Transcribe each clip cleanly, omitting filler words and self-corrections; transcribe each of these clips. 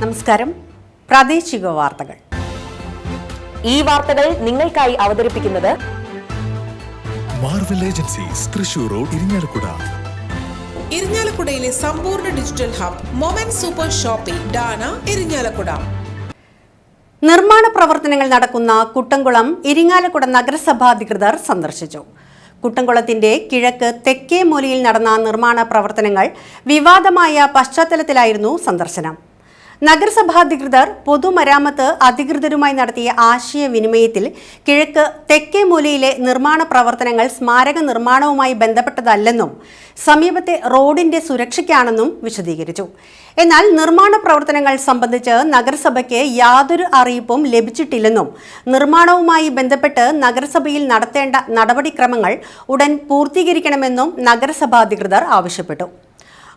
നമസ്കാരം. പ്രാദേശിക വാർത്തകൾ. ഈ വാർത്തകൾ നിങ്ങൾക്കായി അവതരിപ്പിക്കുന്നത് Marvel agencies Thrissur road Irinjalakuda. ഇരിങ്ങാലക്കുടയിലെ സമ്പൂർണ്ണ digital hub moment super shopping ഡാന ഇരിങ്ങാലക്കുട. നിർമ്മാണ പ്രവർത്തനങ്ങൾ നടക്കുന്ന കുട്ടംകുളം ഇരിങ്ങാലക്കുട നഗരസഭാ അധികൃതർ സന്ദർശിച്ചു. കുട്ടംകുളത്തിന്റെ കിഴക്ക് തെക്കേ മൂലയിൽ നടന്ന നിർമ്മാണ പ്രവർത്തനങ്ങൾ വിവാദമായ പശ്ചാത്തലത്തിലായിരുന്നു സന്ദർശനം. നഗരസഭാധികൃതർ പൊതുമരാമത്ത് അധികൃതരുമായി നടത്തിയ ആശയവിനിമയത്തിൽ കിഴക്ക് തെക്കേ മൂലയിലെ നിർമ്മാണ പ്രവർത്തനങ്ങൾ സ്മാരക നിർമ്മാണവുമായി ബന്ധപ്പെട്ടതല്ലെന്നും സമീപത്തെ റോഡിന്റെ സുരക്ഷയ്ക്കാണെന്നും വിശദീകരിച്ചു. എന്നാൽ നിർമ്മാണ പ്രവർത്തനങ്ങൾ സംബന്ധിച്ച് നഗരസഭയ്ക്ക് യാതൊരു അറിയിപ്പും ലഭിച്ചിട്ടില്ലെന്നും നിർമ്മാണവുമായി ബന്ധപ്പെട്ട് നഗരസഭയിൽ നടത്തേണ്ട നടപടിക്രമങ്ങൾ ഉടൻ പൂർത്തീകരിക്കണമെന്നും നഗരസഭാധികൃതർ ആവശ്യപ്പെട്ടു.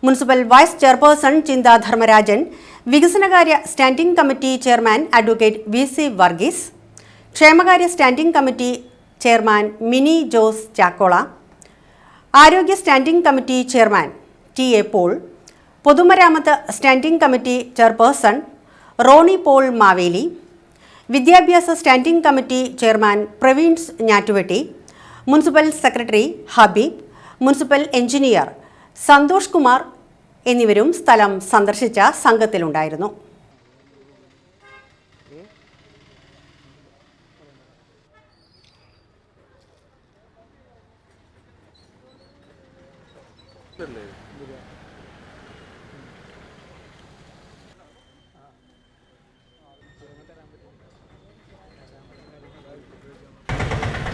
Municipal vice chairperson Chintha Dharmarajan, വികസനകാര്യ standing committee chairman advocate VC Varghese, ക്ഷേമകാര്യ standing committee chairman Mini Jose Chakkola, ആരോഗ്യ standing committee chairman TA Paul, പൊതുമരാമത്ത് standing committee chairperson Roni Paul Maveli, വിദ്യാഭ്യാസ standing committee chairman Praveens Njattuvetti, municipal secretary Habeeb, municipal engineer Santhosh Kumar എന്നിവരും സ്ഥലം സന്ദർശിച്ച സംഘത്തിലുണ്ടായിരുന്നു.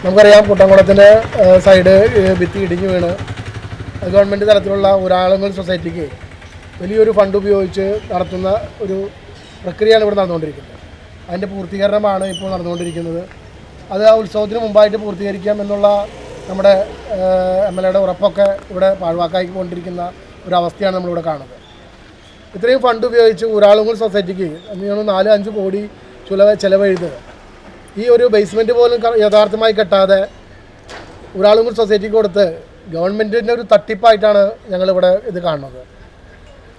നമുക്കറിയാം, കുട്ടംകുളത്തിൻ്റെ സൈഡ് ഭിത്തി ഇടിഞ്ഞു വീണ് ഗവൺമെൻറ് തലത്തിലുള്ള ഒരാളുകൾ സൊസൈറ്റിക്ക് വലിയൊരു ഫണ്ട് ഉപയോഗിച്ച് നടത്തുന്ന ഒരു പ്രക്രിയയാണ് ഇവിടെ നടന്നുകൊണ്ടിരിക്കുന്നത്. അതിൻ്റെ പൂർത്തീകരണമാണ് ഇപ്പോൾ നടന്നുകൊണ്ടിരിക്കുന്നത്. അത് ആ ഉത്സവത്തിന് മുമ്പായിട്ട് പൂർത്തീകരിക്കാം എന്നുള്ള നമ്മുടെ MLAയുടെ ഉറപ്പൊക്കെ ഇവിടെ പാഴ്വാക്കായിക്കൊണ്ടിരിക്കുന്ന ഒരവസ്ഥയാണ് നമ്മളിവിടെ കാണുന്നത്. ഇത്രയും ഫണ്ട് ഉപയോഗിച്ച് ഒരാളുകൾ സൊസൈറ്റിക്ക് 4-5 കോടി ചിലവെഴുത് ഈ ഒരു ബേസ്മെൻറ്റ് പോലും യഥാർത്ഥമായി കെട്ടാതെ ഒരാളുകൾ സൊസൈറ്റിക്ക് കൊടുത്ത് ഗവൺമെൻറ്റിൻ്റെ ഒരു തട്ടിപ്പായിട്ടാണ് ഞങ്ങളിവിടെ ഇത് കാണുന്നത്.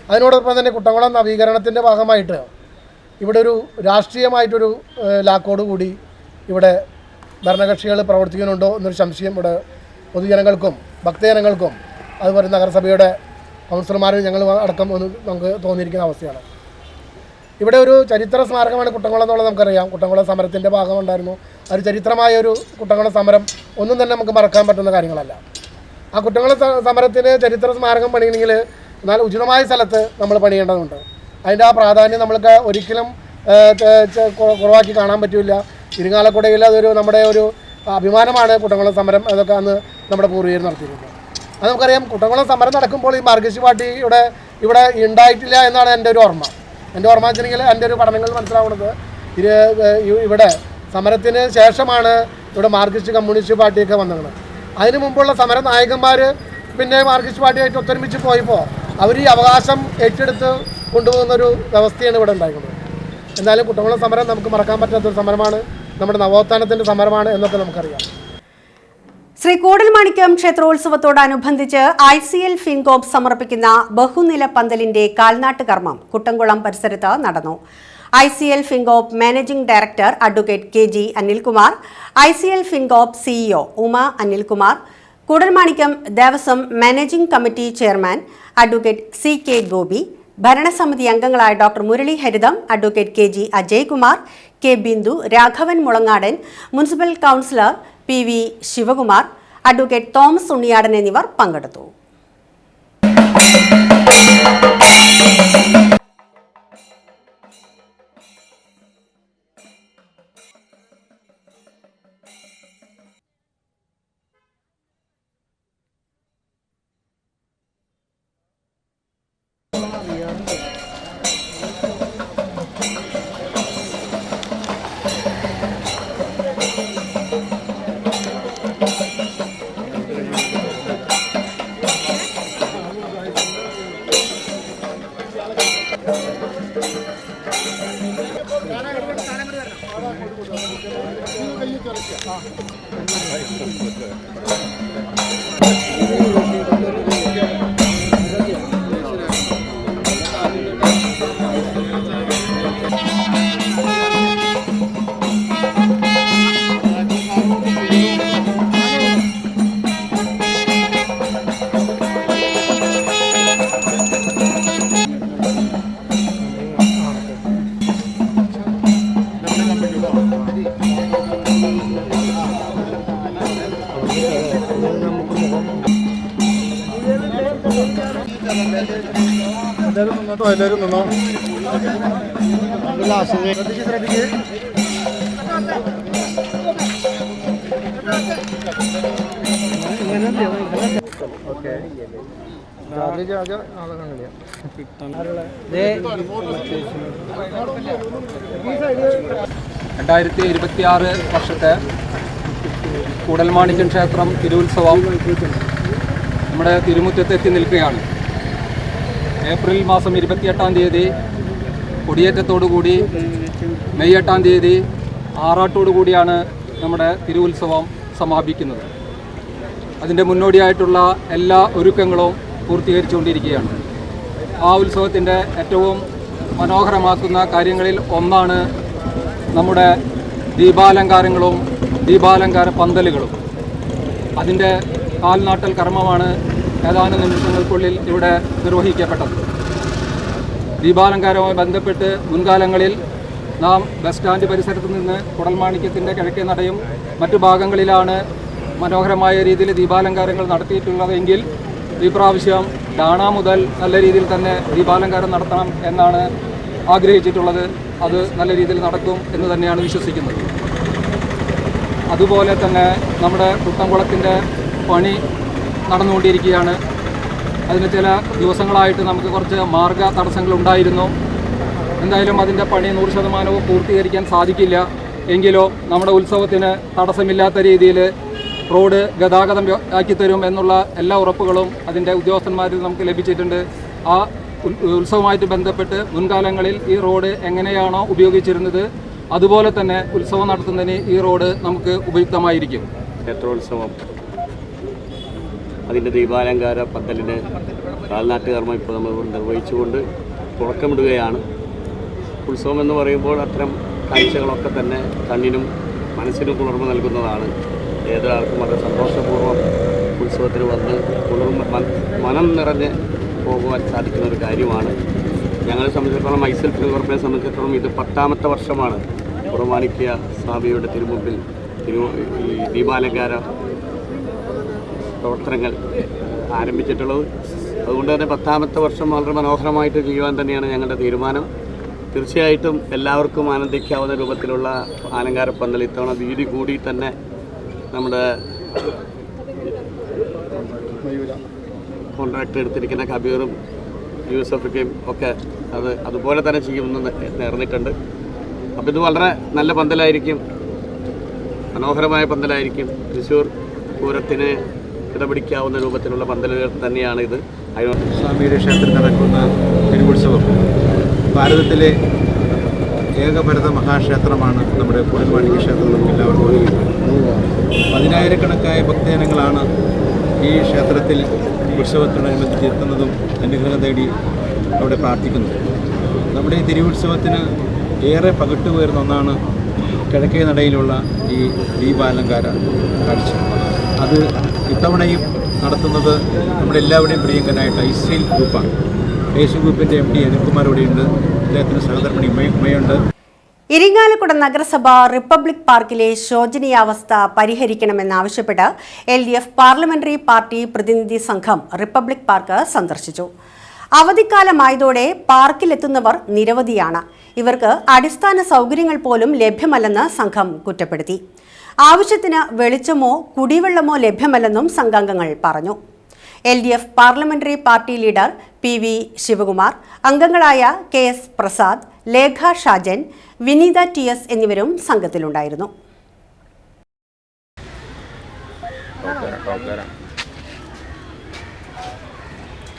അതിനോടൊപ്പം തന്നെ കുട്ടംകുളം നവീകരണത്തിൻ്റെ ഭാഗമായിട്ട് ഇവിടെ ഒരു രാഷ്ട്രീയമായിട്ടൊരു ലാക്കോട് കൂടി ഇവിടെ ഭരണകക്ഷികൾ പ്രവർത്തിക്കുന്നുണ്ടോ എന്നൊരു സംശയം ഇവിടെ പൊതുജനങ്ങൾക്കും ഭക്തജനങ്ങൾക്കും അതുപോലെ നഗരസഭയുടെ കൗൺസിലർമാരും ഞങ്ങൾ അടക്കം നമുക്ക് തോന്നിയിരിക്കുന്ന അവസ്ഥയാണ്. ഇവിടെ ഒരു ചരിത്ര സ്മാരകമാണ് കുട്ടംകുളം എന്നുള്ളത് നമുക്കറിയാം. കുട്ടംകുളം സമരത്തിൻ്റെ ഭാഗമുണ്ടായിരുന്നു. ഒരു ചരിത്രമായ ഒരു കുട്ടംകുളം സമരം ഒന്നും തന്നെ നമുക്ക് മറക്കാൻ പറ്റുന്ന കാര്യങ്ങളല്ല. ആ കുട്ടംകുളം സമരത്തിന് ചരിത്ര സ്മാരകം പണിയണമെങ്കിൽ എന്നാൽ ഉചിതമായ സ്ഥലത്ത് നമ്മൾ പണിയേണ്ടതുണ്ട്. അതിൻ്റെ ആ പ്രാധാന്യം നമ്മൾക്ക് ഒരിക്കലും കുറവാക്കി കാണാൻ പറ്റില്ല. ഇരിങ്ങാലക്കുടയിൽ അതൊരു നമ്മുടെ ഒരു അഭിമാനമാണ് കുട്ടംകുളം സമരം. അതൊക്കെ അന്ന് നമ്മുടെ പൂർവ്വികർ നടത്തിയിരുന്നത്. അത് നമുക്കറിയാം. കുട്ടംകുളം സമരം നടക്കുമ്പോൾ ഈ മാർക്സിസ്റ്റ് പാർട്ടി ഇവിടെ ഉണ്ടായിട്ടില്ല എന്നാണ് എൻ്റെ ഒരു ഓർമ്മ. എൻ്റെ ഓർമ്മ വെച്ചിട്ടുണ്ടെങ്കിൽ എൻ്റെ ഒരു പഠനങ്ങൾ മനസ്സിലാവുന്നത് ഇവിടെ സമരത്തിന് ശേഷമാണ് ഇവിടെ മാർക്സിസ്റ്റ് കമ്മ്യൂണിസ്റ്റ് പാർട്ടിയൊക്കെ വന്നത്. അതിനു മുമ്പുള്ള സമര നായകന്മാർ പിന്നെ മാർക്സിസ്റ്റ് പാർട്ടിയായിട്ട് ഒത്തൊരുമിച്ച് പോയപ്പോൾ അവർ ഈ അവകാശം ഏറ്റെടുത്ത് കൊണ്ടുപോകുന്നൊരു വ്യവസ്ഥയാണ് ഇവിടെ ഉണ്ടായിരുന്നത്. എന്തായാലും കുട്ടംകുളം സമരം നമുക്ക് മറക്കാൻ പറ്റാത്തൊരു സമരമാണ്. നമ്മുടെ നവോത്ഥാനത്തിൻ്റെ സമരമാണ് എന്നൊക്കെ നമുക്കറിയാം. ശ്രീ കൂടൽമാണിക്യം ക്ഷേത്രോത്സവത്തോടനുബന്ധിച്ച് ICL ഫിൻകോപ്പ് സമർപ്പിക്കുന്ന ബഹുനില പന്തലിന്റെ കാൽനാട്ട് കർമ്മം കുട്ടംകുളം പരിസരത്ത് നടന്നു. ICL Fincorp managing director advocate KG Anilkumar, ICL Fincorp CEO Uma Anilkumar, Koodalmanikyam Devaswom managing committee chairman advocate CK Gopi, ഭരണസമിതി അംഗങ്ങളായ doctor Murali Haritham, advocate KG Ajaykumar, K Bindu, Raghavan Mulangadan, municipal councillor PV Sivakumar, advocate Thomas Unniyadan എന്നിവർ പങ്കെടുത്തു. എല്ലാവരും നിന്നോ. ശ്രദ്ധിക്ക്. ഓക്കെ. 2026 വർഷത്തെ കൂടൽമാണിക്യം ക്ഷേത്രം തിരുവുത്സവം നമ്മുടെ തിരുമുറ്റത്ത് എത്തി നിൽക്കുകയാണ്. ഏപ്രിൽ മാസം 28-ാം തീയതി കൊടിയേറ്റത്തോടുകൂടി മെയ് 8-ാം തീയതി ആറാട്ടോടുകൂടിയാണ് നമ്മുടെ തിരുവുത്സവം സമാപിക്കുന്നത്. അതിൻ്റെ മുന്നോടിയായിട്ടുള്ള എല്ലാ ഒരുക്കങ്ങളും പൂർത്തീകരിച്ചുകൊണ്ടിരിക്കുകയാണ്. ആ ഉത്സവത്തിൻ്റെ ഏറ്റവും മനോഹരമാക്കുന്ന കാര്യങ്ങളിൽ ഒന്നാണ് നമ്മുടെ ദീപാലങ്കാരങ്ങളും ദീപാലങ്കാര പന്തലുകളും. അതിൻ്റെ കാൽനാട്ടൽ കർമ്മമാണ് ഏതാനും നിമിഷങ്ങൾക്കുള്ളിൽ ഇവിടെ നിർവഹിക്കപ്പെട്ടത്. ദീപാലങ്കാരവുമായി ബന്ധപ്പെട്ട് മുൻകാലങ്ങളിൽ നാം ബസ് സ്റ്റാൻഡ് പരിസരത്ത് നിന്ന് കുടൽമാണിക്യത്തിൻ്റെ കിഴക്കേ നടയും മറ്റു ഭാഗങ്ങളിലാണ് മനോഹരമായ രീതിയിൽ ദീപാലങ്കാരങ്ങൾ നടത്തിയിട്ടുള്ളതെങ്കിൽ ഈ പ്രാവശ്യം ഡാണ മുതൽ നല്ല രീതിയിൽ തന്നെ ദീപാലങ്കാരം നടത്തണം എന്നാണ് ആഗ്രഹിച്ചിട്ടുള്ളത്. അത് നല്ല രീതിയിൽ നടക്കും എന്ന് തന്നെയാണ് വിശ്വസിക്കുന്നത്. അതുപോലെ തന്നെ നമ്മുടെ കുട്ടംകുളത്തിൻ്റെ പണി നടന്നുകൊണ്ടിരിക്കുകയാണ്. അതിന് ചില ദിവസങ്ങളായിട്ട് നമുക്ക് കുറച്ച് മാർഗ തടസ്സങ്ങളുണ്ടായിരുന്നു. എന്തായാലും അതിൻ്റെ പണി 100% പൂർത്തീകരിക്കാൻ സാധിക്കില്ല. എങ്കിലോ നമ്മുടെ ഉത്സവത്തിന് തടസ്സമില്ലാത്ത രീതിയിൽ റോഡ് ഗതാഗതം ആക്കിത്തരും എന്നുള്ള എല്ലാ ഉറപ്പുകളും അതിൻ്റെ ഉദ്യോഗസ്ഥന്മാരിൽ നമുക്ക് ലഭിച്ചിട്ടുണ്ട്. ആ ഉത്സവവുമായിട്ട് ബന്ധപ്പെട്ട് മുൻകാലങ്ങളിൽ ഈ റോഡ് എങ്ങനെയാണോ ഉപയോഗിച്ചിരുന്നത് അതുപോലെ തന്നെ ഉത്സവം നടത്തുന്നതിന് ഈ റോഡ് നമുക്ക് ഉപയുക്തമായിരിക്കും. ക്ഷേത്രോത്സവം അതിൻ്റെ ദീപാലങ്കാര പന്തലിന് കാൽനാട്ടുകർമ്മം ഇപ്പോൾ നമ്മൾ നിർവഹിച്ചുകൊണ്ട് തുടക്കമിടുകയാണ്. ഉത്സവം എന്ന് പറയുമ്പോൾ അത്തരം കാഴ്ചകളൊക്കെ തന്നെ കണ്ണിനും മനസ്സിനും കുളിർമ നൽകുന്നതാണ്. ഏതൊരാൾക്കും വളരെ സന്തോഷപൂർവ്വം ഉത്സവത്തിന് വന്ന് മനം നിറഞ്ഞ് പോകുവാൻ സാധിക്കുന്ന ഒരു കാര്യമാണ്. ഞങ്ങളെ സംബന്ധിച്ചിടത്തോളം ഐസെൽ ഫിലിം സംബന്ധിച്ചിടത്തോളം ഇത് 10ാമത്തെ വർഷമാണ് കുടൽമാണിക്യ സ്വാമിയുടെ തിരുമുമ്പിൽ ഈ ദീപാലങ്കാര പ്രവർത്തനങ്ങൾ ആരംഭിച്ചിട്ടുള്ളത്. അതുകൊണ്ട് തന്നെ 10ാമത്തെ വർഷം വളരെ മനോഹരമായിട്ട് ചെയ്യുവാൻ തന്നെയാണ് ഞങ്ങളുടെ തീരുമാനം. തീർച്ചയായിട്ടും എല്ലാവർക്കും ആനന്ദിക്കാവുന്ന രൂപത്തിലുള്ള അലങ്കാരപ്പന്തൽ ഇത്തവണ വീതി കൂടി തന്നെ നമ്മുടെ കോൺട്രാക്ട് എടുത്തിരിക്കുന്ന കബീറും യൂസഫിക്കയും ഒക്കെ അതുപോലെ തന്നെ ചെയ്യുമെന്ന് നേർന്നിട്ടുണ്ട്. അപ്പോൾ ഇത് വളരെ നല്ല പന്തലായിരിക്കും, മനോഹരമായ പന്തലായിരിക്കും. തൃശ്ശൂർ പൂരത്തിന് കിടപിടിക്കാവുന്ന രൂപത്തിലുള്ള പന്തലുകൾ തന്നെയാണ് ഇത്. സ്വാമിയുടെ ക്ഷേത്രത്തിൽ നടക്കുന്ന തിരുവുത്സവം ഭാരതത്തിലെ ഏകഭരത മഹാക്ഷേത്രമാണ് നമ്മുടെ കൂടൽമാണിക്യ ക്ഷേത്രം. നമുക്ക് എല്ലാവർക്കും അറിയില്ല. 10,000-കണക്കായ ഭക്തജനങ്ങളാണ് ഈ ക്ഷേത്രത്തിൽ ഉത്സവത്തോടനുബന്ധിച്ച് എത്തുന്നതും അനുഗ്രഹം തേടി അവിടെ പ്രാർത്ഥിക്കുന്നത്. നമ്മുടെ ഈ തിരുവുത്സവത്തിന് ഏറെ പകിട്ടുപേർന്ന ഒന്നാണ് കിഴക്കേ നടയിലുള്ള ഈ ദീപാലങ്കാര കാഴ്ച. അത് ഇത്തവണയും നടത്തുന്നത് നമ്മുടെ എല്ലാവരുടെയും പ്രിയങ്കനായിട്ട് ഐസെൽ ഗ്രൂപ്പാണ്. ഐസെൽ ഗ്രൂപ്പിൻ്റെ MD അനിൽകുമാർ ഇവിടെയുണ്ട്. അദ്ദേഹത്തിന് സഹധർമ്മിണി ഉമ്മയുണ്ട്. ഇരിങ്ങാലക്കുട നഗരസഭ റിപ്പബ്ലിക് പാർക്കിലെ ശോചനീയാവസ്ഥ പരിഹരിക്കണമെന്നാവശ്യപ്പെട്ട് LDF പാർലമെന്ററി പാർട്ടി പ്രതിനിധി സംഘം റിപ്പബ്ലിക് പാർക്ക് സന്ദർശിച്ചു. അവധിക്കാലമായതോടെ പാർക്കിലെത്തുന്നവർ നിരവധിയാണ്. ഇവർക്ക് അടിസ്ഥാന സൗകര്യങ്ങൾ പോലും ലഭ്യമല്ലെന്ന് സംഘം കുറ്റപ്പെടുത്തി. ആവശ്യത്തിന് വെളിച്ചമോ കുടിവെള്ളമോ ലഭ്യമല്ലെന്നും സംഘാംഗങ്ങൾ പറഞ്ഞു. LDF parliamentary party leader PV Sivakumar, അംഗങ്ങളായ KS പ്രസാദ്, ലേഖ ഷാജൻ, വിനീത TS എന്നിവരും സംഘത്തിലുണ്ടായിരുന്നു.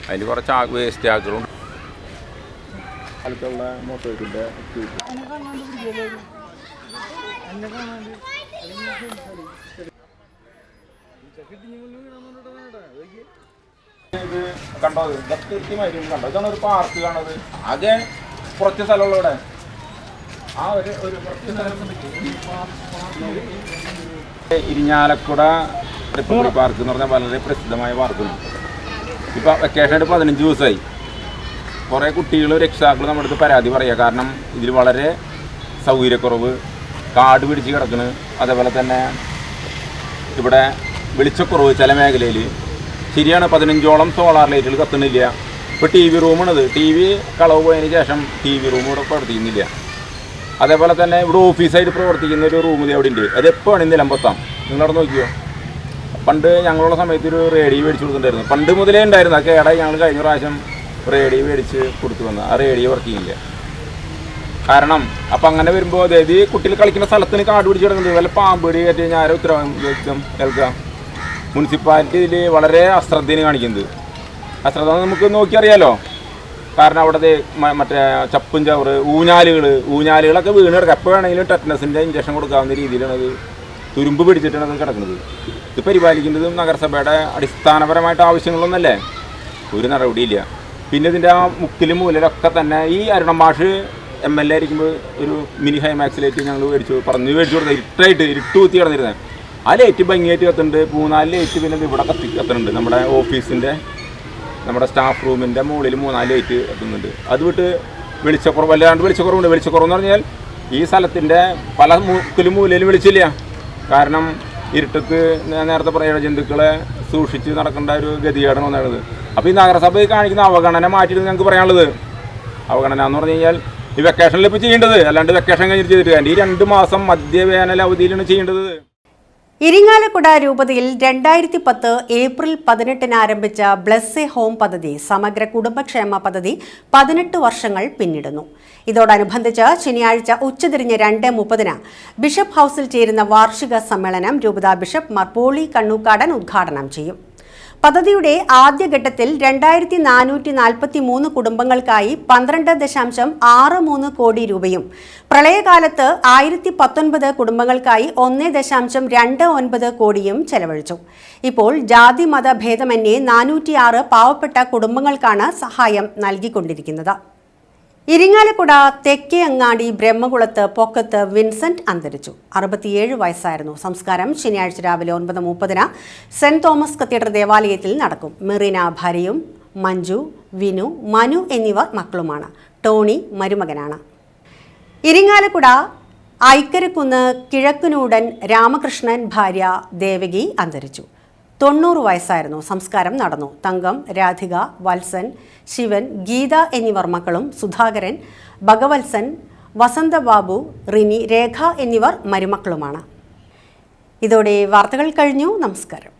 അതിൽ കുറച്ച് വേസ്റ്റ് ആക്കളുണ്ട്. ഇത് കണ്ടോ, കൃത്യമായിട്ട് കണ്ടോ, ഇതാണ് ഒരു പാർക്ക് കാണുന്നത്. ആകെ കുറച്ച് സ്ഥലമുള്ള ഇവിടെ ആ ഒരു ഇരിഞ്ഞാലക്കുട റിപ്പബ്ലിക് പാർക്ക് എന്ന് പറഞ്ഞാൽ വളരെ പ്രസിദ്ധമായ പാർക്കാണ്. ഇപ്പം വെക്കേഷനായിട്ട് 15 ദിവസമായി. കുറേ കുട്ടികൾ രക്ഷിതാക്കൾ നമ്മുടെ അടുത്ത് പരാതി പറയുക. കാരണം ഇതിൽ വളരെ സൗകര്യക്കുറവ്, കാട് പിടിച്ച് കിടക്കണ്, അതേപോലെ തന്നെ ഇവിടെ വെളിച്ചക്കുറവ് ചില മേഖലയിൽ. ശരിയാണ്, 15ഓളം സോളാർ ലൈറ്റുകൾ കത്തുന്നില്ല. ഇപ്പോൾ ടി വി റൂമാണത്. ടി വി കളവ് പോയതിന് ശേഷം ടി വി റൂം ഇവിടെ പ്രവർത്തിക്കുന്നില്ല. അതേപോലെ തന്നെ ഇവിടെ ഓഫീസായിട്ട് പ്രവർത്തിക്കുന്ന ഒരു റൂം അവിടെ ഉണ്ട്. അത് എപ്പോൾ വേണമെങ്കിൽ നിലമ്പത്താം. നിങ്ങളവിടെ നോക്കിയോ. പണ്ട് ഞങ്ങളുള്ള സമയത്ത് ഒരു റേഡിയോ മേടിച്ച് കൊടുത്തിട്ടുണ്ടായിരുന്നു. പണ്ട് മുതലേ ഉണ്ടായിരുന്നു. ആ കേടായി ഞങ്ങൾ കഴിഞ്ഞ പ്രാവശ്യം റേഡിയോ മേടിച്ച് കൊടുത്തു വന്ന ആ റേഡിയോ വർക്കിംഗ് ഇല്ല. കാരണം അപ്പം അങ്ങനെ വരുമ്പോൾ അതായത് കുട്ടികൾ കളിക്കുന്ന സ്ഥലത്തിന് കാട് പിടിച്ച് കിടക്കുന്നത് വല്ല പാമ്പേടി കയറ്റി കഴിഞ്ഞാൽ ആരോ ഉത്തരവാദിത്വം കേൾക്കുക. മുനിസിപ്പാലിറ്റി ഇതിൽ വളരെ അശ്രദ്ധയാണ് കാണിക്കുന്നത്. അശ്രദ്ധ നമുക്ക് നോക്കിയറിയാലോ. കാരണം അവിടെ മറ്റേ ചപ്പും ചവറ് ഊഞ്ഞാലുകളൊക്കെ വീണ് കിടക്കുക. എപ്പോൾ വേണമെങ്കിലും ടെറ്റനസിൻ്റെ ഇഞ്ചക്ഷൻ കൊടുക്കാവുന്ന രീതിയിലാണ് അത് തുരുമ്പ് പിടിച്ചിട്ടാണ് അത് കിടക്കുന്നത്. ഇത് പരിപാലിക്കേണ്ടതും നഗരസഭയുടെ അടിസ്ഥാനപരമായിട്ട് ആവശ്യങ്ങളൊന്നല്ലേ. ഒരു നടപടിയില്ല. പിന്നെ ഇതിൻ്റെ ആ മുക്കിലും മൂലയിലൊക്കെ തന്നെ ഈ അരുണം മാഷ് MLA ആയിരിക്കുമ്പോൾ ഒരു മിനി ഹൈമാക്സിലേറ്റ് ഞങ്ങൾ മേടിച്ചു കൊടുത്തത് ഇരുട്ട് കുത്തി കിടന്നിരുന്നത്. ആ ലൈറ്റ് ഭംഗിയായിട്ട് കത്തുന്നുണ്ട്. 3-4 ലൈറ്റ് പിന്നെ ഇവിടെ കത്തുന്നുണ്ട്. നമ്മുടെ ഓഫീസിൻ്റെ നമ്മുടെ സ്റ്റാഫ് റൂമിൻ്റെ മുകളിൽ 3-4 ലൈറ്റ് കത്തുന്നുണ്ട്. അത് വിട്ട് വെളിച്ചക്കുറവ് വല്ലാണ്ട് വെളിച്ചക്കുറവുണ്ട്. വെളിച്ചക്കുറവെന്ന് പറഞ്ഞാൽ ഈ സ്ഥലത്തിൻ്റെ പല മുക്കിലും മൂലയിലും വെളിച്ചില്ല. കാരണം ഇരുട്ടത്ത് നേരത്തെ പറയുന്ന ജന്തുക്കളെ സൂക്ഷിച്ച് നടക്കേണ്ട ഒരു ഗതികേടാണ് വന്നത്. അപ്പോൾ ഈ നഗരസഭ കാണിക്കുന്ന അവഗണന മാറ്റിയിട്ട് ഞങ്ങൾക്ക് പറയാനുള്ളത്. അവഗണന എന്ന് പറഞ്ഞു കഴിഞ്ഞാൽ ഈ വെക്കേഷനിൽ ഇപ്പോൾ ചെയ്യേണ്ടത്, അല്ലാണ്ട് വെക്കേഷൻ കഴിഞ്ഞിട്ട് ചെയ്തിട്ട് ഈ 2 മാസം മധ്യവേനൽ അവധിയിലാണ് ചെയ്യേണ്ടത്. ഇരിങ്ങാലക്കുട രൂപതയിൽ 2010 ഏപ്രിൽ 18 ആരംഭിച്ച ബ്ലെസ് എ ഹോം പദ്ധതി സമഗ്ര കുടുംബക്ഷേമ പദ്ധതി 18 വർഷങ്ങൾ പിന്നിടുന്നു. ഇതോടനുബന്ധിച്ച് ശനിയാഴ്ച ഉച്ചതിരിഞ്ഞ് 2:30 ബിഷപ്പ് ഹൗസിൽ ചേരുന്ന വാർഷിക സമ്മേളനം രൂപതാ ബിഷപ്പ് മാർ പോളി കണ്ണൂക്കാടൻ ഉദ്ഘാടനം ചെയ്യും. പദ്ധതിയുടെ ആദ്യഘട്ടത്തിൽ 2443 കുടുംബങ്ങൾക്കായി 12.63 കോടി രൂപയും പ്രളയകാലത്ത് 1019 കുടുംബങ്ങൾക്കായി 1.29 കോടിയും ചെലവഴിച്ചു. ഇപ്പോൾ ജാതി മത ഭേദമന്യേ 406 പാവപ്പെട്ട കുടുംബങ്ങൾക്കാണ് സഹായം നൽകിക്കൊണ്ടിരിക്കുന്നത്. ഇരിങ്ങാലക്കുട തെക്കേ അങ്ങാടി ബ്രഹ്മകുളത്ത് പൊക്കത്ത് വിൻസെന്റ് അന്തരിച്ചു. 67 വയസ്സായിരുന്നു. സംസ്കാരം ശനിയാഴ്ച രാവിലെ 9:30 സെന്റ് തോമസ് കത്തീഡ്രൽ ദേവാലയത്തിൽ നടക്കും. മെറീന ഭാര്യയും മഞ്ജു, വിനു, മനു എന്നിവർ മക്കളുമാണ്. ടോണി മരുമകനാണ്. ഇരിങ്ങാലക്കുട ഐക്കരക്കുന്ന് കിഴക്കുനൂടൻ രാമകൃഷ്ണൻ ഭാര്യ ദേവകി അന്തരിച്ചു. 90 വയസ്സായിരുന്നു. സംസ്കാരം നടന്നു. തങ്കം, രാധിക, വത്സൻ, ശിവൻ, ഗീത എന്നിവർ മക്കളും സുധാകരൻ, ഭഗവത്സൻ, വസന്തബാബു, റിനി, രേഖ എന്നിവർ മരുമക്കളുമാണ്. ഇതോടെ വാർത്തകൾ കഴിഞ്ഞു. നമസ്കാരം.